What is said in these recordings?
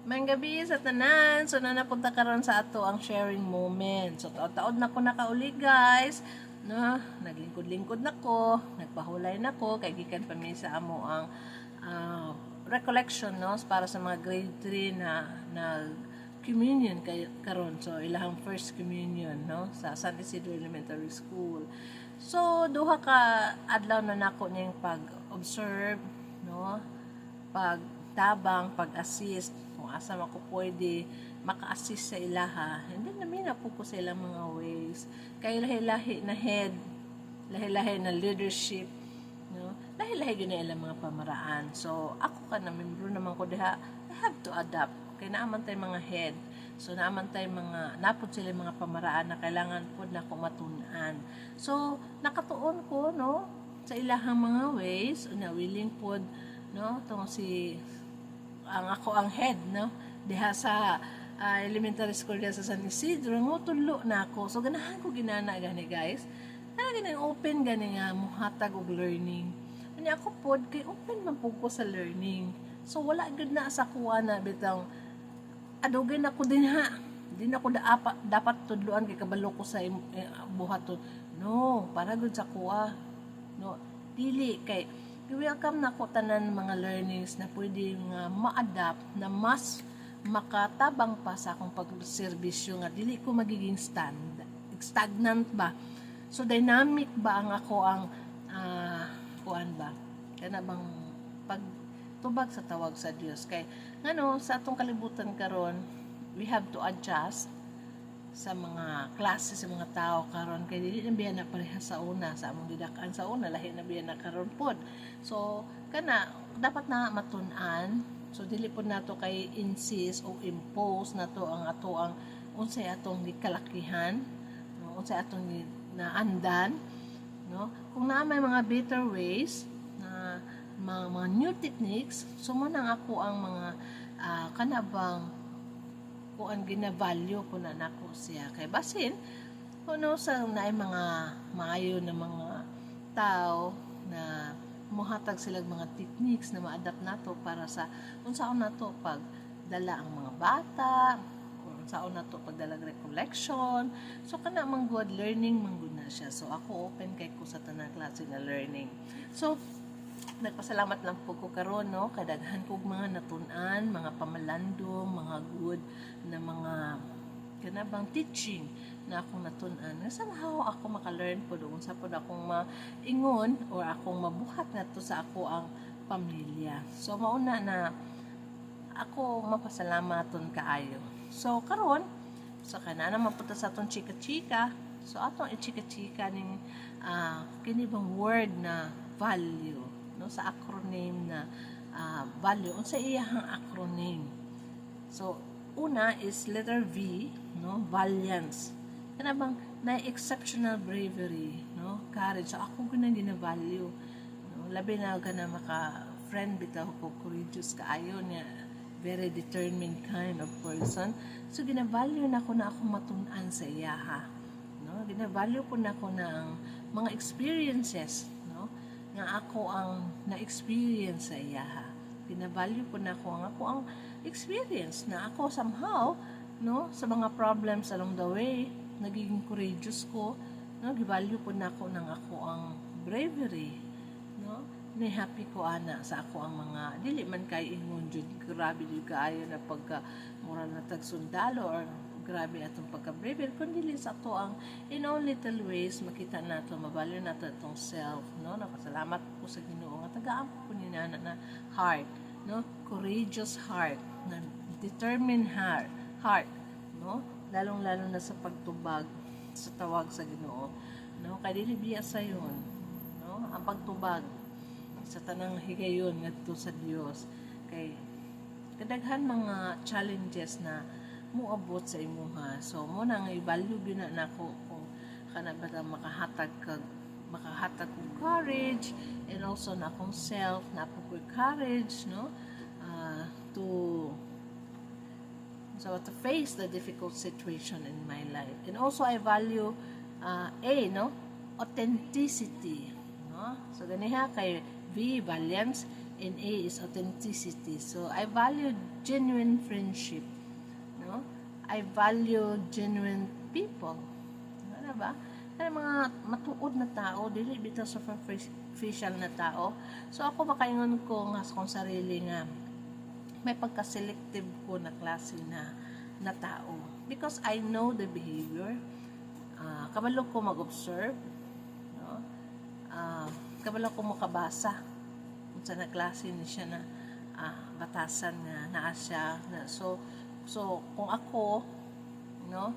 Mayang gabi sa tanan. So, napunta karon sa ato ang sharing moment. So, taod na ko nakauli, guys. No, naglingkod-lingkod na ko, nagpahulay na ko, kay gikan pa mi sa amo ang recollection, no, para sa mga grade 3 na communion kay karon. So, ilahang first communion, no, sa San Isidro Elementary School. So, duha ka adlaw na nako ning pag-observe, no, pagtabang, pag-assist, kung asa ako pwede maka-assist sa ilaha. And then namin po ko sa ilang mga ways. Kay lahi-lahi na head, lahi-lahi na leadership, no? Lahi-lahi yun na ilang mga pamaraan. So, ako ka na, membro naman ko diha, I have to adapt. Kaya naaman tayo mga head. So, naaman tayo mga, napod sila mga pamaraan na kailangan po na kumatunan. So, nakatuon ko, no, sa ilahang mga ways, na willing po, no, itong si ako ang head, no, diha sa elementary school diha sa San Isidro, mo tulo na ako. So ganahan ko ginana gani, guys, gani open gani nga muhatag og learning. Ani ako pod kay open man pud ko sa learning. So wala gud na sa kuha na bitang adugan ako din ha. Di na ko dapat tudloan kay kabalo ko sa buhaton. No, para gud sa kuha. No, dili kay welcome na ko tanan mga learnings na pwede nga ma-adapt na mas makatabang pa sa akong pagserbisyo nga dili ko magiging stagnant ba. So dynamic ba ang ako ang kuan ba kana bang pagtubag sa tawag sa Dios kay ngano sa atong kalibutan karon we have to adjust sa mga klase sa mga tao karon kay dili na biya na pareha sa una sa among didak-an sa una lahi na biya na karon pod. So kana dapat na matun-an. So dili pod nato kay insist o impose nato ang ato ang unsay atong gikalakihan, no? Unsay atong naandan, no? Kung naa may mga better ways na mga new techniques, sumo nang ako ang mga kanabang kung ang gina-value ko na nako siya kay basin kuno sa naay mga maayo na mga tao na muhatag sila mga techniques na ma-adapt nato para sa unsaon nato pag dala ang mga bata o unsaon nato pagdala recollection. So kana mang good learning mangguna siya. So ako open kay ko sa tanang klase na learning. So nagpasalamat lang po ko karon, no, kadaghan kog mga natun-an, mga pamalandong, mga good na mga kanabang teaching na akong natun-an. Nga somehow ako maka-learn po doon sa pod akong maingon or akong mabuhat nato sa ako ang pamilya. So mauna na ako mapasalamaton kaayo. So karon so kana naman punta sa atong chika-chika. So atong i-chika-chika ning kini bang word na value, no, sa acronym na value unsa iyang acronym. So una is letter V, no, valiance. Kana bang na exceptional bravery, no, courage. So ako gina gina-value, no, labi na kana maka friend bitaw ko courageous kaayo niya, very determined kind of person. So gina-value na ko na ako matun-an sa iyaha, no, gina-value ko na ko ng mga experiences, no, nga ako ang na-experience sa iyaha. Gina-value ko na ko ang experience na ako somehow, no, sa mga problems along the way, nagiging courageous ko, no, gi-value po na ko ng ako ang bravery, no, ni happy ko ana sa ako ang mga dili man kay ingon jud grabe jud kaayo na pagka mura na tag sundalo or grabe atong pagka-bravery kundi sa ato ang in all little ways makita nato mabalyo nato atong self, no. Napasalamat ko sa Ginoo nga tagaan po ni nana na heart, no, courageous heart, na determined heart, no, lalong-lalo na sa pagtubag sa tawag sa Ginoo, no, kay dili biya sa yon, no, ang pagtubag sa tanang higayon ngadto sa Dios kay kadaghan mga challenges na muabot sa imuha. So mo nang i-value gyud na nako kung kana ba makahatag og courage and also na akong self na po courage, no, to face the difficult situation in my life. And also I value no, authenticity, no. So ganiha kay V, valiance, and A is authenticity. So I value genuine friendship, no? I value genuine people. Ano ba? Kaya mga matuod na tao, dili bitaw superficial na tao. So ako makaingon ko nga sa kong sarili nga may pagka-selective ko na klase na tao. Because I know the behavior. Kabalo ko mag-observe. No? Kabalo ko makabasa kung sa na klase ni siya na batasan nga naa siya. So kung ako, no,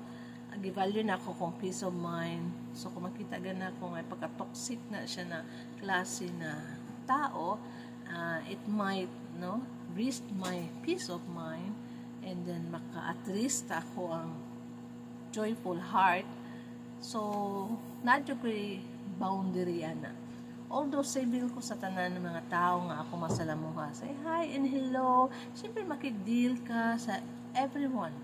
givalue na ako kung peace of mind. So kung makita gana ko nga pagka-toxic na siya na klase na tao, it might, no, risk my peace of mind, and then maka-at-risk ako ang joyful heart. So nadyo ko'y boundary ana. Although civil ko sa tanan ng mga tao nga ako masalamuha, say hi and hello, siyempre makig-deal ka sa everyone,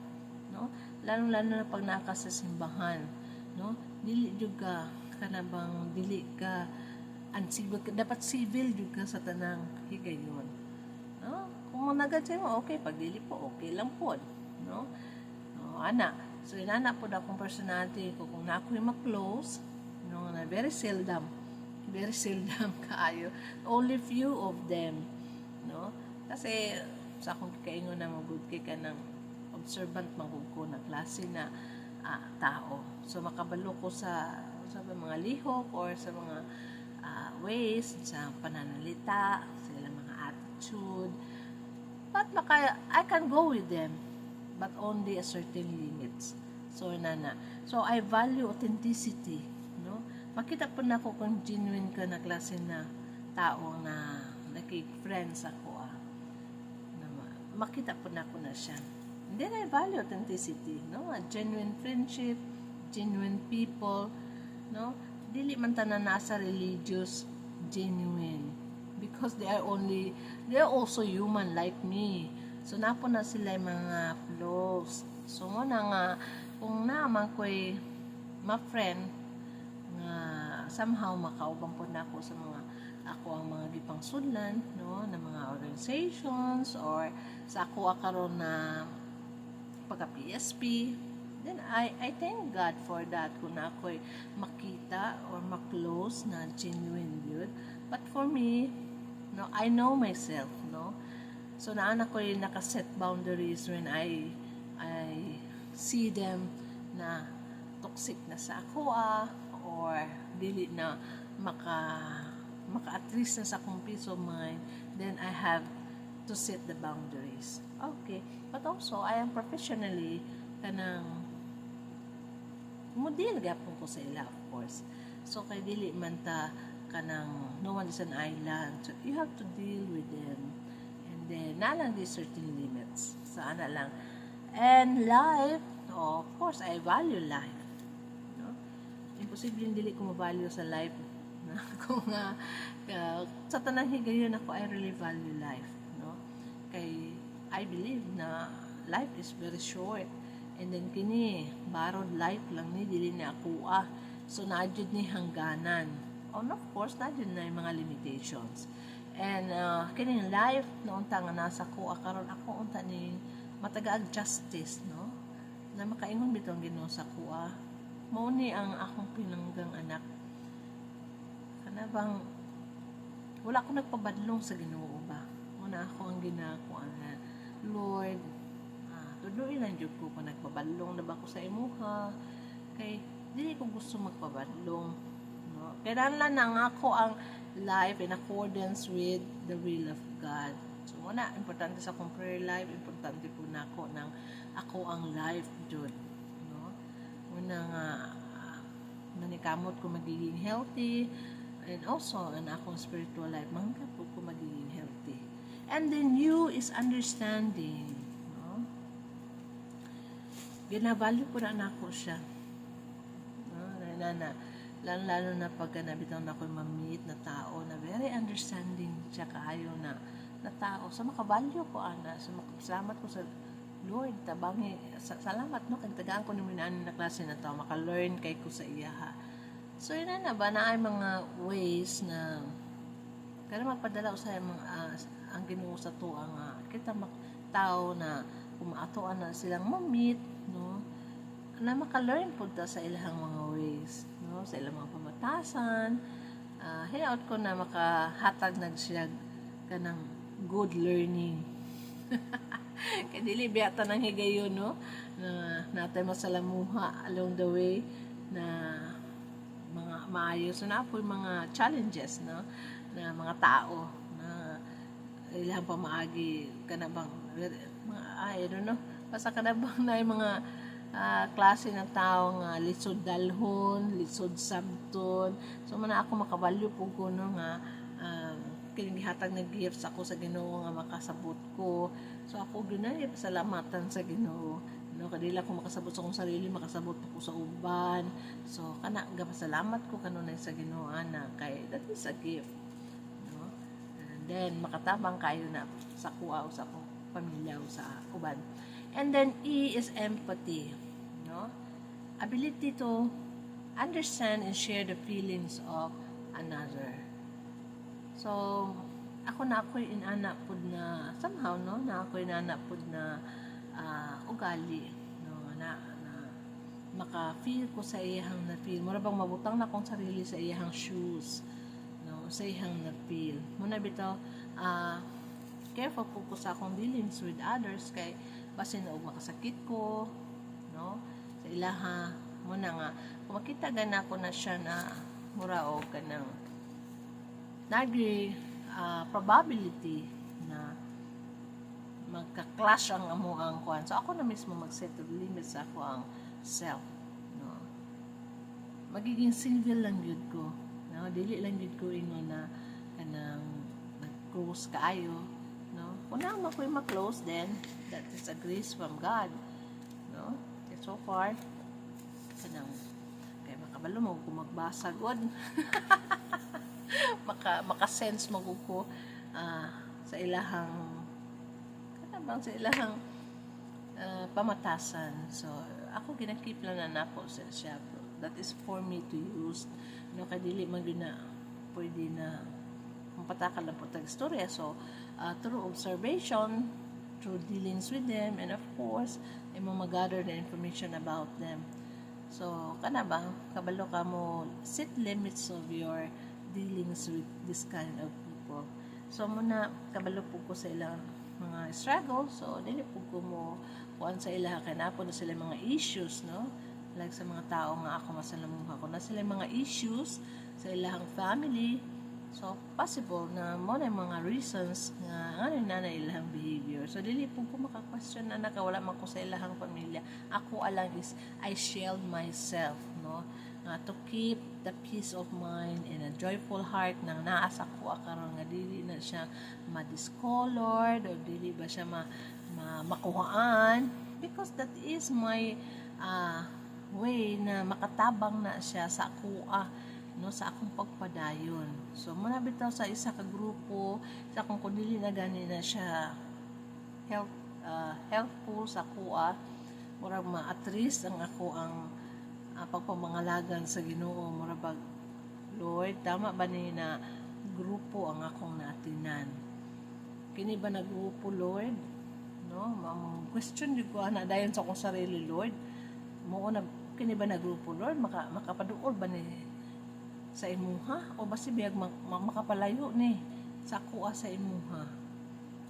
no? Lalo na pag naka sa simbahan, no? Dili jud ka kanabang dili ka uncivil, dapat civil jud ka sa tanang higayon, no? Kung nagadya mo okay, pag dili po okay lang pod, no? Ana, so inana pod akong personality ko kung na ako'y ma-close, no, na very seldom kaayo, only few of them, no? Kasi sa akong kaingon na magud kay ka ng observant magud ko na klase na tao. So makabalo ko sa mga lihok or sa mga ways sa pananalita, sa ilang mga attitude. But I can go with them, but only a certain limits. So I value authenticity, no? Makita po na ako kung genuine ka na klase na tao na nakik-friends ako, makita po na ako na siya. And then I value authenticity, no? A genuine friendship, genuine people, no? Dili man tanan nasa religious genuine, because they are also human like me. So napo na sila mga flaws. So mo na nga kung naman ko'y ma-friend nga somehow makaubang po na ako sa mga ang mga gipang sudlan, no, na mga organizations or sa ako karon na pagka PSP, then I thank God for that kung na ako'y makita or ma-close na genuine yun. But for me, no, I know myself, no. So naan ako'y nakaset boundaries when I see them na toxic na sa ako or dili na maka-at-least na sa akong peace of mind, then I have to set the boundaries. Okay. But also, I am professionally kanang model gapon ko sa ila, of course. So, kay dili man ta kanang no one is an island. So, you have to deal with them. And then, nalang di certain limits. So, ana lang. And life, of course, I value life. Imposible dili ko ma-value sa life na kung sa tanang higayon ako I really value life, no? Kay I believe na life is very short, and then kini borrowed life lang ni dili na ako so naadjud ni hangganan, and of course naadjud na yung mga limitations. And kini life na unta nga nasa ko karon ako unta ni matagaag justice, no, na makaingon bitong Ginoo sa kuha. Mao ni ang akong pinanggang anak. Kanabang wala ko nagpabadlong sa Ginoo ba. Muna ako ang ginako ana. Lord, tuduin lang jud ko kung nagpabadlong na ba ko sa imuha. Kay dili ko gusto magpabadlong, no. Kaya lang ang ako ang life in accordance with the will of God. So muna importante sa akong prayer life, importante po na ako ng ako ang life jud. Unang manikamot ko magiging healthy, and also ang akong spiritual life mangkapot ko magiging healthy. And then you is understanding, no? Ginavalue ko na ako siya, no? Lalo na pag nabitaw na ako ma-meet na tao na very understanding siya kaayo na tao. So makavalue ko ana, so makasalamat ko sa Lord, tabangi, salamat, no, kagtagaan ko ni minaan na klase na to, maka-learn kay ko sa iya, ha. So, yun na ba, na ay mga ways na Kaya magpadala sa mga ang Ginoo sa to ang kita tao na kumatoan na silang mamit, no, na maka-learn pud ta sa ilahang mga ways, no, sa ilang mga pamatasan. Hinaot ko na makahatag nag siya kanang good learning. Kaya dili biyata nang higayon, no, na natay masalamuha along the way na mga maayos na po mga challenges, no, na mga tao na ilang pamaagi kanabang mga I don't know, basta kanabang na yung mga klase ng tao nga lisod dalhon, lisod sabton. So man ako makabalyo po ko, no, nga kining gihatag ng gifts ako sa Ginoo nga makasabot ko. So ako ginay pasalamatan sa Ginoo, no, kadila ko makasabot sa akong sarili, makasabot ko sa uban. So kana gapasalamat ko kanunay sa Ginoo na kay that is a gift, no. And then makatabang kayo na sa kuha o sa akong pamilya o sa uban. And then E is empathy, no, ability to understand and share the feelings of another. So ako na ako'y inana pud na somehow, no, na ako'y inana pud na ugali, no, na maka-feel ko sa iyang na-feel. Mura bang mabutang na akong sarili sa iyang shoes, no, sa iyang na-feel. Muna bitaw, careful po ko sa akong dealings with others kay basin og makasakit ko, no, sa ilaha. Muna nga, kung makita gana ko na siya na mura o kanang nagi probability na magka-clash ang amo ang kuan. So ako na mismo mag-set of limits sa ako ang self, no. Magiging single lang yun ko, no, dili lang yun ko ingon na kanang nag-close kaayo, no. Kung na mo ko'y ma-close, then that is a grace from God, no. So far kanang kay makabalo mo kung magbasa god maka-sense mo ko sa ilahang kanabang sa ilahang pamatasan. So ako ginakip lang na napo sa siya. That is for me to use, no, kay dili man gyud na pwede na mapatakal lang po tag istorya. So through observation, through dealings with them, and of course imo mag-gather the information about them. So kanabang kabalo ka mo set limits of your dealings with this kind of people. So muna kabalo po ko sa ilang mga struggle. So dili po ko mo kuan sa ilaha kay napo na sila mga issues, no, like sa mga tao nga ako masalamuha ko na sila mga issues sa ilahang family. So possible na mo na mga reasons nga ano na ilahang behavior. So dili po ko maka-question na wala man ko sa ilahang pamilya. Ako alang is I shield myself, no, to keep the peace of mind and a joyful heart nang naasa ko karon nga dili na siya ma-discolored or dili ba siya makuhaan, because that is my way na makatabang na siya sa kuha, no, sa akong pagpadayon. So muna bitaw sa isa ka grupo sa akong kundili na gani na siya helpful sa kuha, murag ma-at-least ang ako ang pagpamangalagan sa Ginoo. Murabag, Lord, tama ba ni na grupo ang akong naatinan? Kini ba na grupo, Lord? No, question jud ko ana dayon sa akong sarili, Lord. Mo na kini ba na grupo, Lord? Makapaduol ba ni sa imuha o basi biyag makapalayo ni sa kuha sa imuha?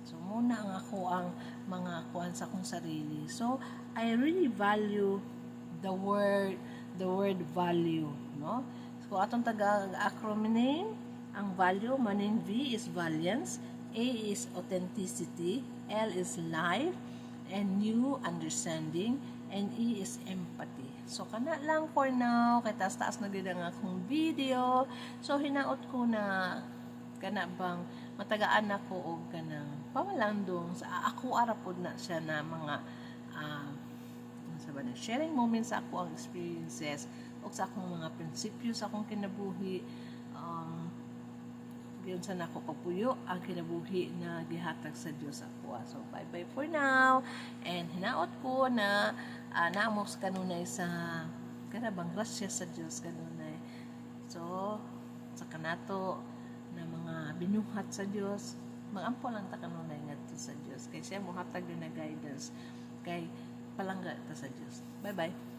So muna ang ako ang mga kuan sa akong sarili. So I really value the word value, no. So atong taga-acronym ang value maning V is valiance, A is authenticity, L is life, and U understanding, and E is empathy. So kana lang for now, kay taas-taas na gid ang akong video. So hinaot ko na kana bang matagaan ako og kanang pamalandong sa ako ara pod na siya na mga sharing moments sa ako ang experiences o sa akong mga prinsipyo sa akong kinabuhi. Giyon sa nako kapuyo ang kinabuhi na gihatag sa Dios ako. So bye bye for now, and hinaot ko na naamos kanunay sa kanabang grasya sa Dios kanunay. So sa kanato na mga binuhat sa Dios, magampo lang ta kanunay ngadto sa Dios kay siya mohatag din na guidance kay palangga ta sa Dios. Bye bye.